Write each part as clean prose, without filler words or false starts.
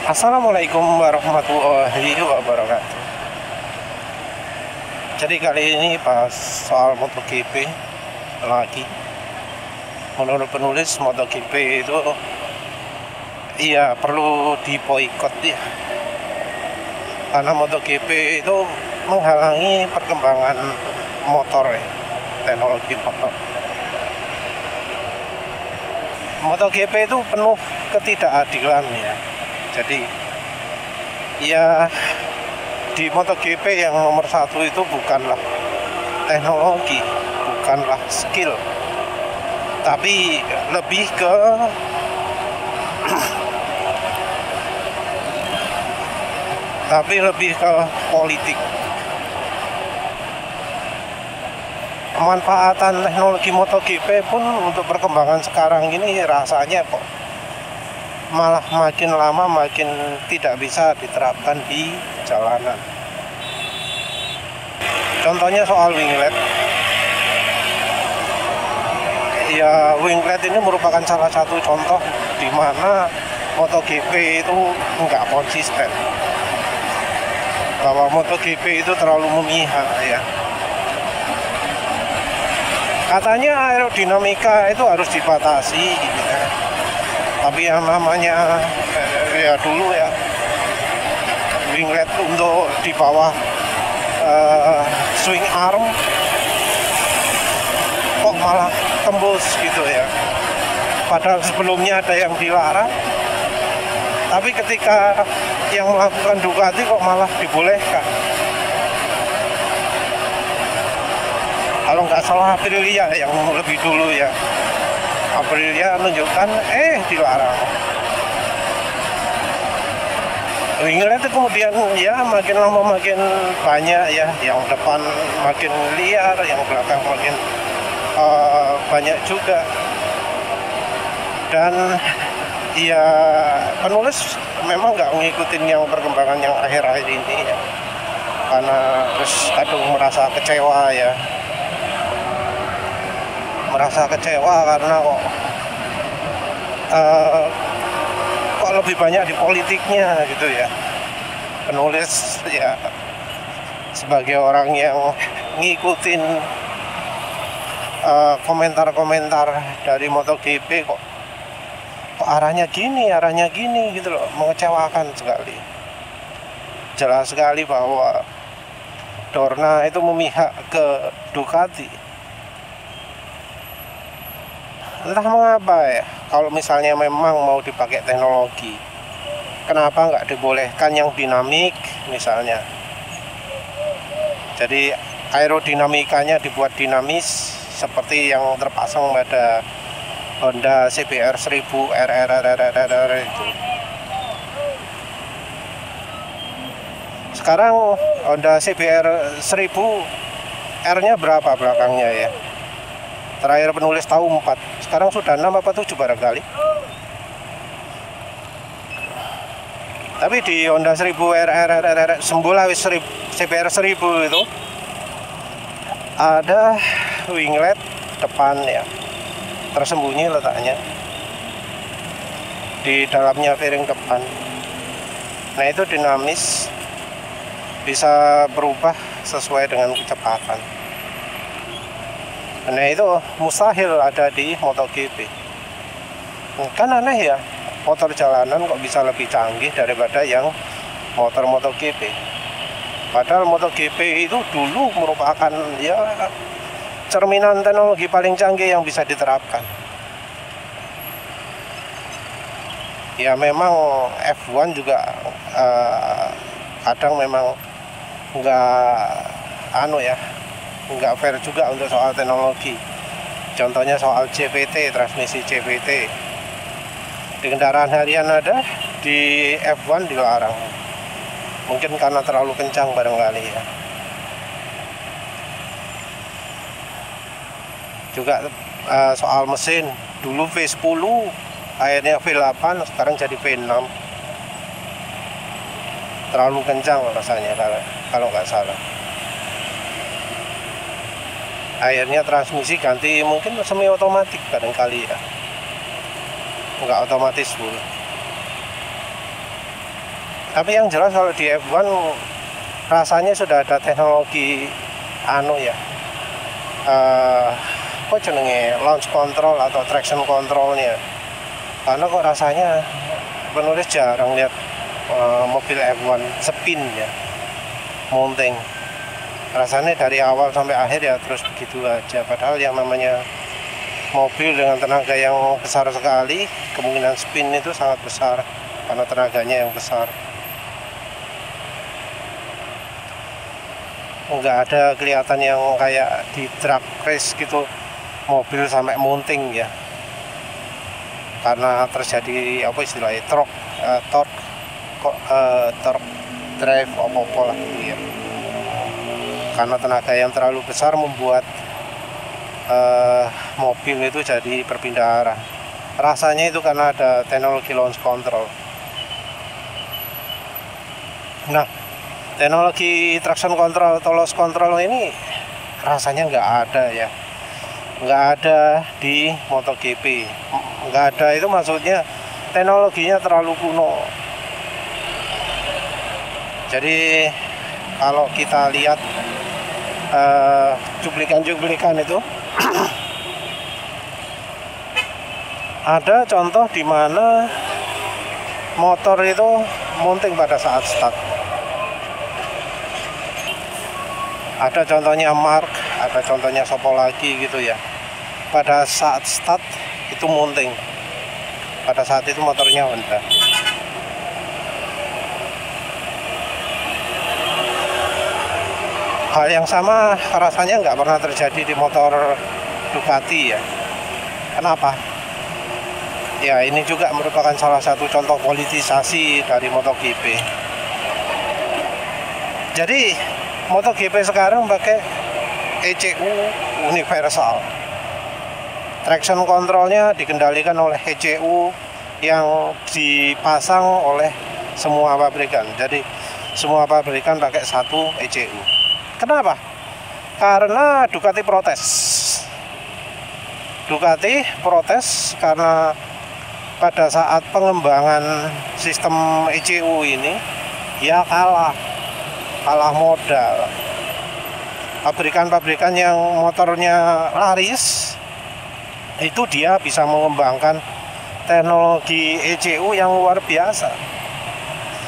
Assalamualaikum warahmatullahi wabarakatuh. Jadi kali ini pas soal MotoGP lagi, menurut penulis MotoGP itu iya perlu diboikot ya, karena MotoGP itu menghalangi perkembangan motor ya, teknologi motor. MotoGP itu penuh ketidakadilan ya. Jadi ya, di MotoGP yang nomor satu itu bukanlah teknologi, bukanlah skill, tapi lebih ke politik. Pemanfaatan teknologi MotoGP pun untuk perkembangan sekarang ini rasanya kok malah makin lama makin tidak bisa diterapkan di jalanan. Contohnya soal winglet. Ya, winglet ini merupakan salah satu contoh di mana MotoGP itu nggak konsisten. Bahwa MotoGP itu terlalu memihak ya. Katanya aerodinamika itu harus dibatasi gitu ya. Tapi yang namanya ya dulu ya, winglet untuk di bawah swing arm kok malah tembus gitu ya. Padahal sebelumnya ada yang dilarang, tapi ketika yang melakukan Ducati kok malah dibolehkan. Kalau nggak salah Aprilia yang lebih dulu ya, Aprilia menunjukkan dilarang. Winglet itu kemudian ya makin lama makin banyak ya, yang depan makin liar, yang belakang makin banyak juga. Dan ya penulis memang nggak ngikutin yang perkembangan yang akhir-akhir ini ya, karena terus kadang merasa kecewa ya. Merasa kecewa karena kok lebih banyak di politiknya gitu ya. Penulis ya sebagai orang yang ngikutin komentar-komentar dari MotoGP kok arahnya gini gitu loh, mengecewakan sekali. Jelas sekali bahwa Dorna itu memihak ke Ducati. Entah mengapa ya, kalau misalnya memang mau dipakai teknologi, kenapa nggak dibolehkan yang dinamik misalnya. Jadi aerodinamikanya dibuat dinamis seperti yang terpasang pada Honda CBR 1000 RR itu. Sekarang Honda CBR 1000 R-nya berapa belakangnya ya? Terakhir penulis tahu 4, sekarang sudah 6 apa 7 barangkali. Tapi di Honda 1000 RR sembola CBR 1000 itu ada winglet depan ya, tersembunyi letaknya di dalamnya fairing depan. Nah itu dinamis, bisa berubah sesuai dengan kecepatan. Nah itu mustahil ada di MotoGP. Kan aneh ya, motor jalanan kok bisa lebih canggih daripada yang motor MotoGP. Padahal MotoGP itu dulu merupakan ya cerminan teknologi paling canggih yang bisa diterapkan. Ya memang F1 juga kadang memang nggak fair juga untuk soal teknologi. Contohnya soal CVT, transmisi CVT. Di kendaraan harian ada, di F1 dilarang. Mungkin karena terlalu kencang barangkali ya. Juga soal mesin, dulu V10, akhirnya V8, sekarang jadi V6. Terlalu kencang rasanya kalau nggak salah. Akhirnya transmisi ganti mungkin semi otomatis barangkali ya, nggak otomatis full. Tapi yang jelas kalau di F1 rasanya sudah ada teknologi apa jenenge, launch control atau traction controlnya. Karena kok rasanya penulis jarang lihat mobil F1 spin ya, mounting. Rasanya dari awal sampai akhir ya terus begitu aja. Padahal yang namanya mobil dengan tenaga yang besar sekali, kemungkinan spin itu sangat besar karena tenaganya yang besar. Nggak ada kelihatan yang kayak di drag race gitu, mobil sampai mounting ya, karena terjadi apa istilahnya torque drive apa lah ya. Karena tenaga yang terlalu besar membuat mobil itu jadi berpindah arah. Rasanya itu karena ada teknologi launch control. Nah, teknologi traction control atau launch control ini rasanya nggak ada ya, nggak ada di MotoGP. Nggak ada itu maksudnya teknologinya terlalu kuno. Jadi kalau kita lihat cuplikan-cuplikan itu ada contoh di mana motor itu mounting pada saat start. Ada contohnya Mark, ada contohnya sopo lagi gitu ya. Pada saat start itu mounting. Pada saat itu motornya Honda. Hal yang sama rasanya nggak pernah terjadi di motor Ducati ya. Kenapa? Ya ini juga merupakan salah satu contoh politisasi dari MotoGP. Jadi MotoGP sekarang pakai ECU universal. Traction controlnya dikendalikan oleh ECU yang dipasang oleh semua pabrikan. Jadi semua pabrikan pakai satu ECU. Kenapa? Karena Ducati protes. Ducati protes karena pada saat pengembangan sistem ECU ini dia kalah modal. Pabrikan-pabrikan yang motornya laris itu dia bisa mengembangkan teknologi ECU yang luar biasa,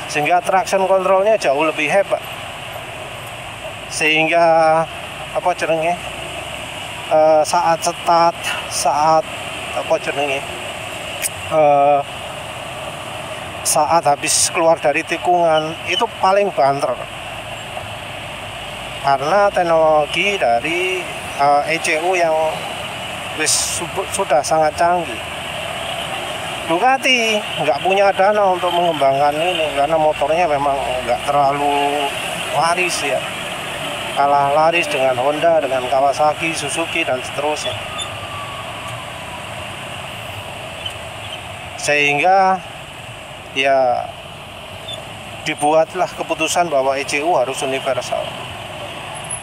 sehingga traction controlnya jauh lebih hebat, sehingga saat start, saat habis keluar dari tikungan itu paling banter karena teknologi dari ECU yang sudah sangat canggih. Ducati nggak punya dana untuk mengembangkan ini karena motornya memang nggak terlalu laris ya, kalah laris dengan Honda, dengan Kawasaki, Suzuki dan seterusnya. Sehingga ya dibuatlah keputusan bahwa ECU harus universal.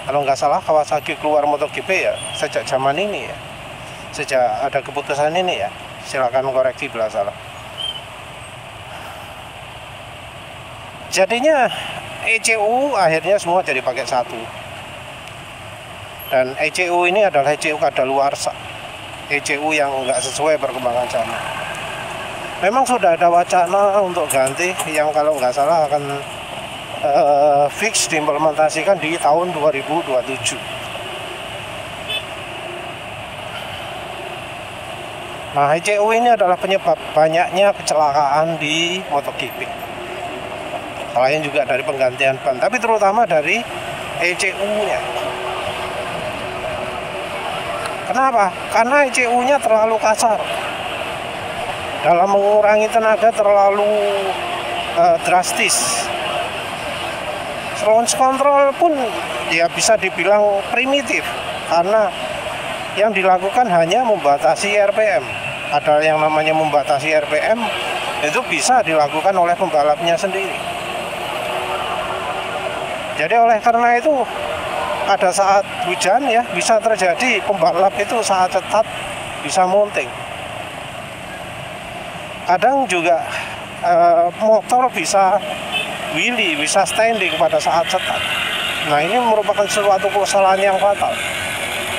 Kalau nggak salah Kawasaki keluar MotoGP ya sejak zaman ini ya, sejak ada keputusan ini ya. Silakan koreksi bila salah. Jadinya ECU akhirnya semua jadi pakai satu. Dan ECU ini adalah ECU kadaluarsa, ECU yang nggak sesuai perkembangan zaman. Memang sudah ada wacana untuk ganti yang kalau nggak salah akan fix diimplementasikan di tahun 2027. Nah, ECU ini adalah penyebab banyaknya kecelakaan di MotoGP. Selain juga dari penggantian ban, tapi terutama dari ECU-nya. Kenapa? Karena ECU-nya terlalu kasar. Dalam mengurangi tenaga terlalu drastis. Launch control pun ya bisa dibilang primitif karena yang dilakukan hanya membatasi RPM. Ada yang namanya membatasi RPM itu bisa dilakukan oleh pembalapnya sendiri. Jadi oleh karena itu pada saat hujan ya bisa terjadi pembalap itu saat start bisa mounting. Kadang juga motor bisa wheelie, bisa standing pada saat start. Nah, ini merupakan suatu kesalahan yang fatal.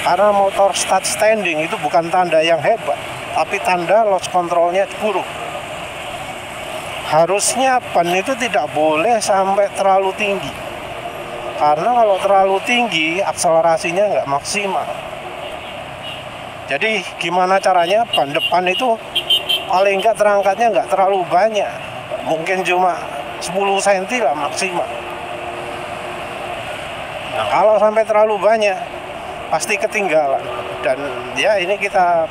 Karena motor start standing itu bukan tanda yang hebat, tapi tanda loss controlnya buruk. Harusnya ban itu tidak boleh sampai terlalu tinggi. Karena kalau terlalu tinggi, akselerasinya nggak maksimal. Jadi gimana caranya ban depan itu paling nggak terangkatnya nggak terlalu banyak. Mungkin cuma 10 cm lah maksimal. Nah, kalau sampai terlalu banyak, pasti ketinggalan. Dan ya ini kita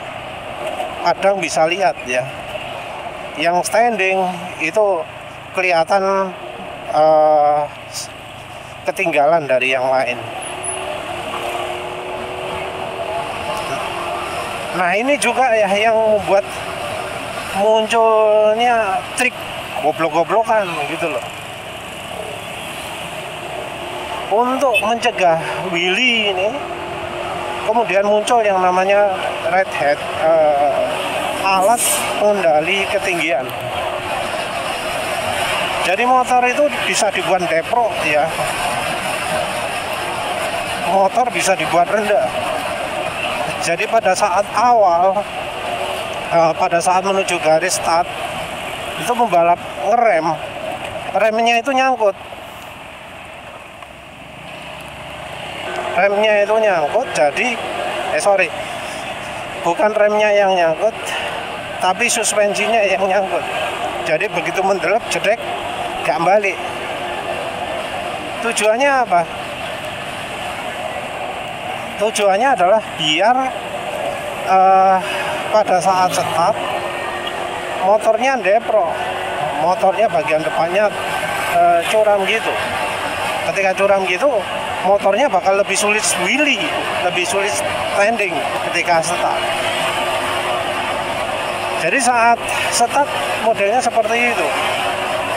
kadang bisa lihat ya, yang standing itu kelihatan ketinggalan dari yang lain. Nah, ini juga ya yang membuat munculnya trik goblok-goblokan gitu loh. Untuk mencegah wheelie ini, kemudian muncul yang namanya red head, alat pengendali ketinggian. Jadi motor itu bisa dibuat depro ya, motor bisa dibuat rendah. Jadi pada saat awal, pada saat menuju garis start, itu pembalap ngerem, remnya itu nyangkut. Remnya itu nyangkut, jadi bukan remnya yang nyangkut, tapi suspensinya yang nyangkut. Jadi begitu mendelep, jedek, gak balik. Tujuannya apa? Tujuannya adalah biar pada saat start motornya depro, motornya bagian depannya curam gitu. Ketika curam gitu, motornya bakal lebih sulit wheelie, lebih sulit standing ketika start. Jadi saat start modelnya seperti itu.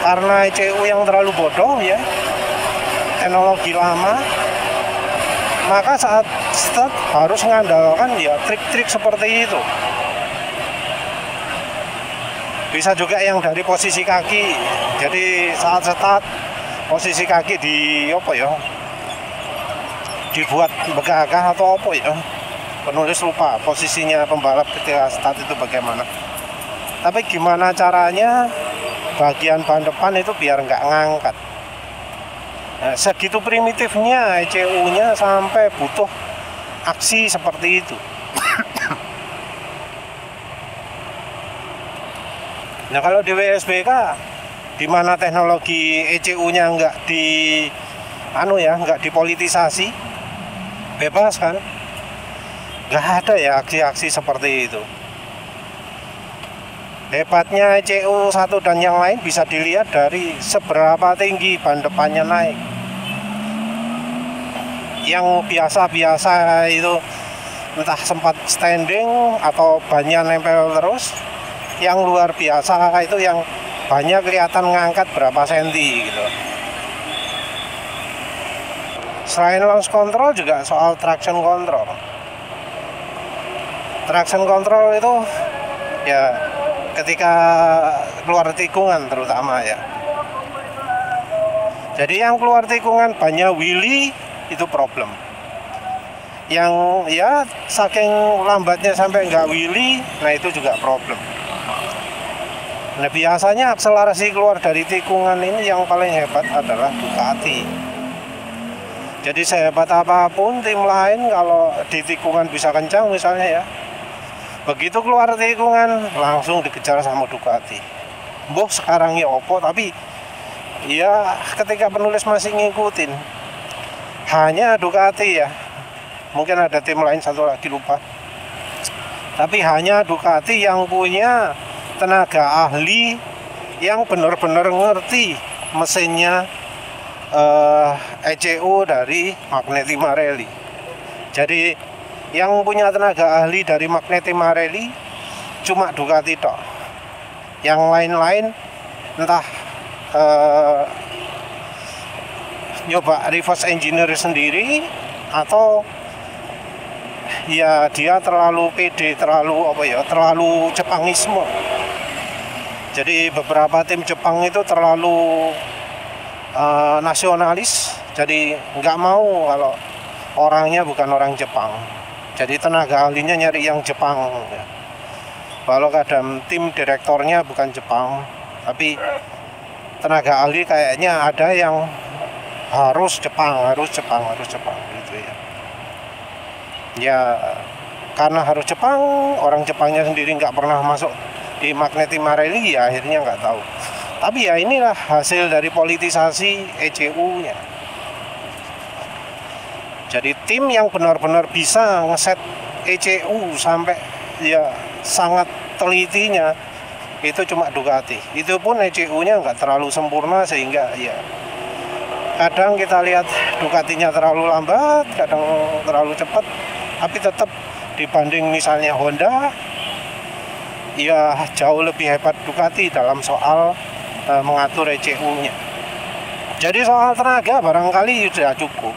Karena ECU yang terlalu bodoh ya, teknologi lama, maka saat start harus mengandalkan ya trik-trik seperti itu. Bisa juga yang dari posisi kaki. Jadi saat start posisi kaki dibuat begagah atau apa ya, penulis lupa posisinya pembalap ketika start itu bagaimana. Tapi gimana caranya bagian ban depan itu biar nggak ngangkat. Nah, segitu primitifnya ECU-nya sampai butuh aksi seperti itu. Nah, kalau di WSBK, di mana teknologi ECU-nya nggak dipolitisasi, bebas kan, nggak ada ya aksi-aksi seperti itu. Hebatnya ECU satu dan yang lain bisa dilihat dari seberapa tinggi ban depannya naik. Yang biasa-biasa itu entah sempat standing atau bannya nempel terus. Yang luar biasa itu yang banyak kelihatan ngangkat berapa senti gitu. Selain launch control juga soal traction control. Traction control itu ya ketika keluar tikungan terutama ya. Jadi yang keluar tikungan banyak wheelie itu problem. Yang ya saking lambatnya sampai nggak wheelie, nah itu juga problem. Nah, biasanya akselerasi keluar dari tikungan ini yang paling hebat adalah Ducati. Jadi sehebat apapun tim lain kalau di tikungan bisa kencang misalnya ya, begitu keluar tikungan langsung dikejar sama Ducati. Boh sekarang ya opo, tapi ya ketika penulis masih ngikutin hanya Ducati ya. Mungkin ada tim lain satu lagi lupa. Tapi hanya Ducati yang punya tenaga ahli yang benar-benar ngerti mesinnya ECU dari Magneti Marelli. Jadi yang punya tenaga ahli dari Magneti Marelli cuma Ducati tok. Yang lain-lain entah nyoba reverse engineer sendiri atau ya dia terlalu pede, terlalu Jepangisme. Jadi beberapa tim Jepang itu terlalu nasionalis, jadi nggak mau kalau orangnya bukan orang Jepang. Jadi tenaga ahlinya nyari yang Jepang ya. Walau kadang tim direktornya bukan Jepang, tapi tenaga ahli kayaknya ada yang harus Jepang gitu ya. Ya karena harus Jepang, orang Jepangnya sendiri nggak pernah masuk di Magneti Marelli, ya akhirnya nggak tahu. Tapi ya inilah hasil dari politisasi ECU-nya. Jadi tim yang benar-benar bisa ngeset ECU sampai ya sangat telitinya itu cuma Ducati. Itu pun ECU-nya nggak terlalu sempurna, sehingga ya kadang kita lihat Ducatinya terlalu lambat, kadang terlalu cepat, tapi tetap dibanding misalnya Honda ya jauh lebih hebat Ducati dalam soal mengatur ECU-nya. Jadi soal tenaga barangkali sudah cukup,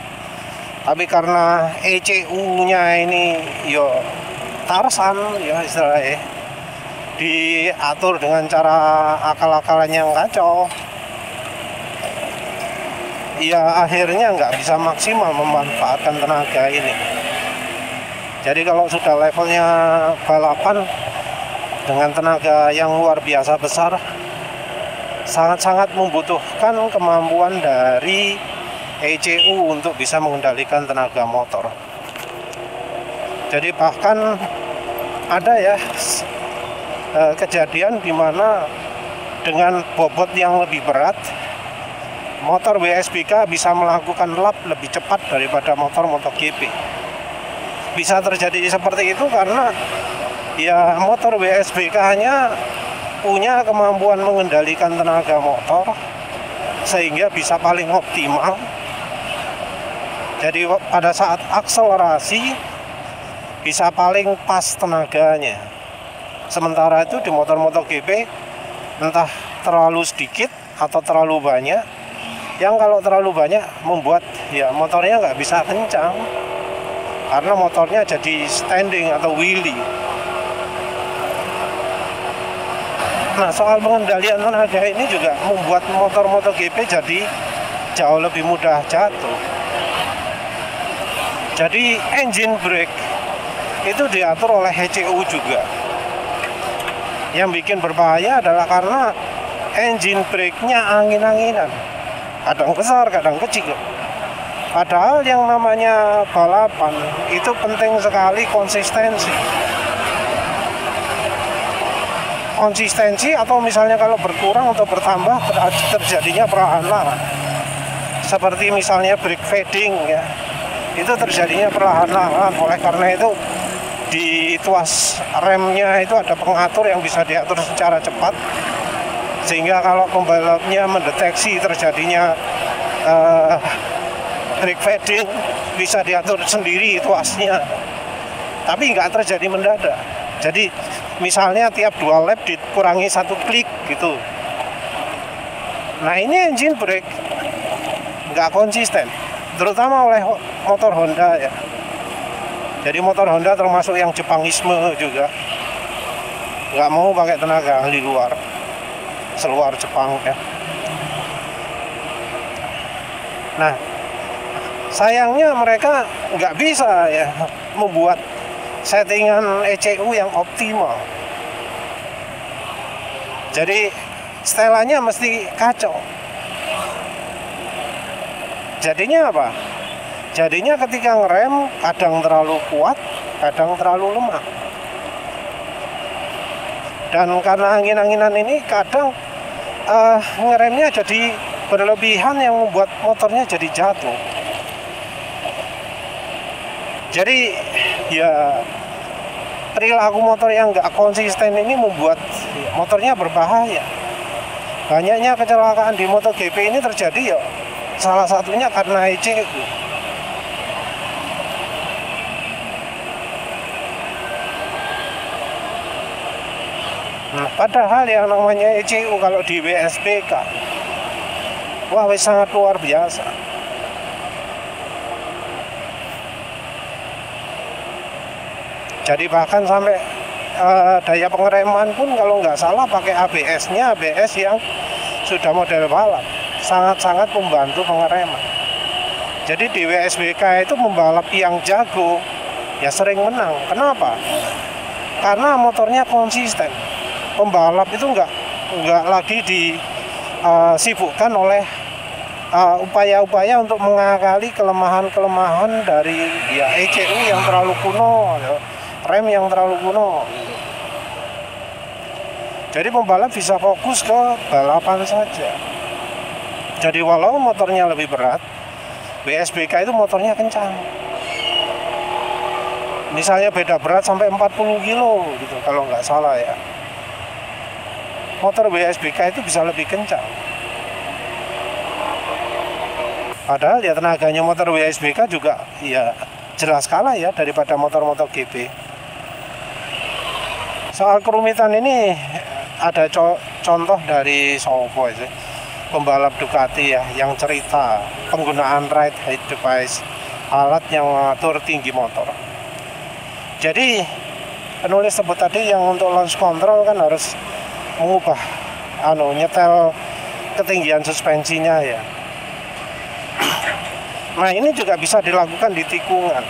tapi karena ECU-nya ini yo Tarsan ya istilahnya, diatur dengan cara akal-akalan yang kacau, ya akhirnya nggak bisa maksimal memanfaatkan tenaga ini. Jadi kalau sudah levelnya balapan dengan tenaga yang luar biasa besar, sangat-sangat membutuhkan kemampuan dari ECU untuk bisa mengendalikan tenaga motor. Jadi bahkan ada ya kejadian di mana dengan bobot yang lebih berat, motor WSBK bisa melakukan lap lebih cepat daripada motor MotoGP. Bisa terjadi seperti itu karena ya motor WSBK-nya punya kemampuan mengendalikan tenaga motor sehingga bisa paling optimal. Jadi pada saat akselerasi bisa paling pas tenaganya. Sementara itu di motor MotoGP entah terlalu sedikit atau terlalu banyak, yang kalau terlalu banyak membuat ya motornya nggak bisa kencang karena motornya jadi standing atau wheelie. Nah, soal pengendalian tenaga ini juga membuat motor MotoGP jadi jauh lebih mudah jatuh. Jadi engine brake itu diatur oleh ECU juga. Yang bikin berbahaya adalah karena engine brake-nya angin-anginan, kadang besar, kadang kecil. Padahal yang namanya balapan itu penting sekali konsistensi. Konsistensi atau misalnya kalau berkurang atau bertambah terjadinya perlahan-lahan. Seperti misalnya brake fading ya, itu terjadinya perlahan-lahan. Oleh karena itu di tuas remnya itu ada pengatur yang bisa diatur secara cepat, sehingga kalau pembalapnya mendeteksi terjadinya brake fading bisa diatur sendiri tuasnya, tapi nggak terjadi mendadak. Jadi misalnya tiap 2 lap dikurangi 1 klik gitu. Nah, ini engine brake nggak konsisten, terutama oleh motor Honda ya. Jadi motor Honda termasuk yang Jepangisme juga, nggak mau pakai tenaga ahli luar, seluar Jepang ya. Nah, sayangnya mereka nggak bisa ya membuat settingan ECU yang optimal. Jadi setelannya mesti kacau. Jadinya apa? Jadinya ketika ngerem kadang terlalu kuat, kadang terlalu lemah. Dan karena angin-anginan ini kadang ngeremnya jadi berlebihan yang membuat motornya jadi jatuh. Jadi ya perilaku motor yang nggak konsisten ini membuat motornya berbahaya. Banyaknya kecelakaan di MotoGP ini terjadi ya salah satunya karena ECU. Nah, padahal yang namanya ECU kalau di WSBK, wah sangat luar biasa. Jadi bahkan sampai daya pengereman pun kalau nggak salah pakai ABS-nya, ABS yang sudah model balap. sangat-sangat membantu pengereman. Jadi di WSBK itu pembalap yang jago ya sering menang. Kenapa? Karena motornya konsisten. Pembalap itu nggak lagi disibukkan oleh upaya-upaya untuk mengakali kelemahan-kelemahan dari ya ECU yang terlalu kuno, ya, rem yang terlalu kuno. Gitu. Jadi pembalap bisa fokus ke balapan saja. Jadi walau motornya lebih berat, WSBK itu motornya kencang. Misalnya beda berat sampai 40 kilo gitu kalau nggak salah ya. Motor WSBK itu bisa lebih kencang. Padahal ya tenaganya motor WSBK juga ya jelas kalah ya daripada motor-motor GP. Soal kerumitan ini ada contoh dari Sopo itu. Pembalap Ducati ya yang cerita penggunaan ride height device, alat yang mengatur tinggi motor. Jadi penulis sebut tadi yang untuk launch control kan harus mengubah nyetel ketinggian suspensinya ya. Nah ini juga bisa dilakukan di tikungan.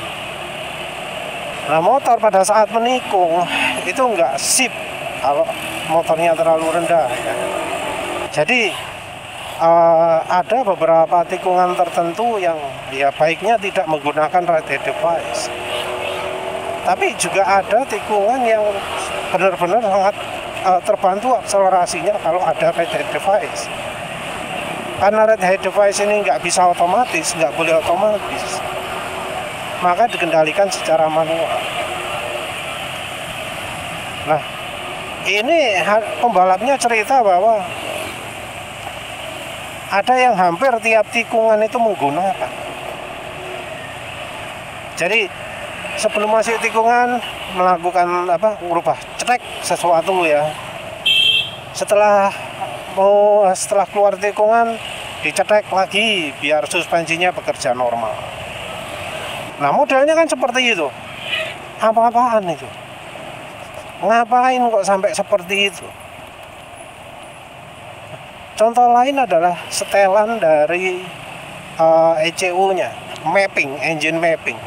Nah motor pada saat menikung itu nggak sip kalau motornya terlalu rendah ya. Jadi ada beberapa tikungan tertentu yang ya baiknya tidak menggunakan ride height device. Tapi juga ada tikungan yang benar-benar sangat terbantu akselerasinya kalau ada ride height device. Karena ride height device ini nggak bisa otomatis, nggak boleh otomatis, maka dikendalikan secara manual. Nah, ini pembalapnya cerita bahwa ada yang hampir tiap tikungan itu menggunakan. Jadi sebelum masuk tikungan melakukan merubah cetek sesuatu ya. Setelah keluar tikungan dicetek lagi biar suspensinya bekerja normal. Nah modelnya kan seperti itu. Apa-apaan itu? Ngapain kok sampai seperti itu? Contoh lain adalah setelan dari ECU-nya, mapping, engine mapping.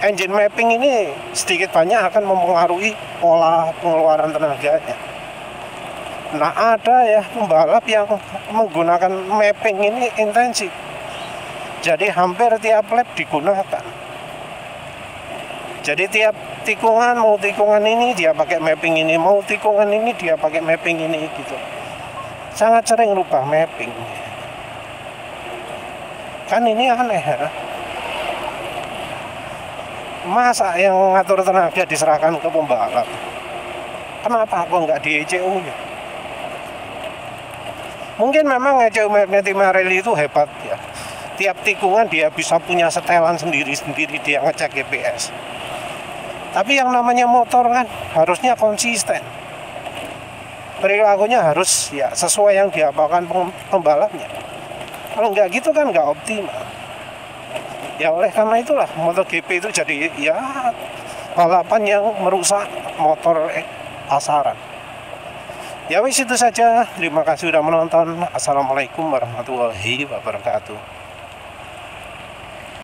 Engine mapping ini sedikit banyak akan mempengaruhi pola pengeluaran tenaganya. Nah ada ya pembalap yang menggunakan mapping ini intensif. Jadi hampir tiap lap digunakan. Jadi tiap tikungan, mau tikungan ini dia pakai mapping ini, mau tikungan ini dia pakai mapping ini gitu. Sangat sering rubah mapping. Kan ini aneh ya. Masa yang ngatur tenaga diserahkan ke pembalap? Kenapa kok nggak di ECU-nya? Mungkin memang ECU Magneti Marelli itu hebat ya. Tiap tikungan dia bisa punya setelan sendiri-sendiri, dia ngecek GPS. Tapi yang namanya motor kan harusnya konsisten. Perilakunya harus ya sesuai yang diapakan pembalapnya. Kalau nggak gitu kan nggak optimal. Ya oleh karena itulah MotoGP itu jadi ya balapan yang merusak motor pasaran. Ya wis itu saja. Terima kasih sudah menonton. Assalamualaikum warahmatullahi wabarakatuh.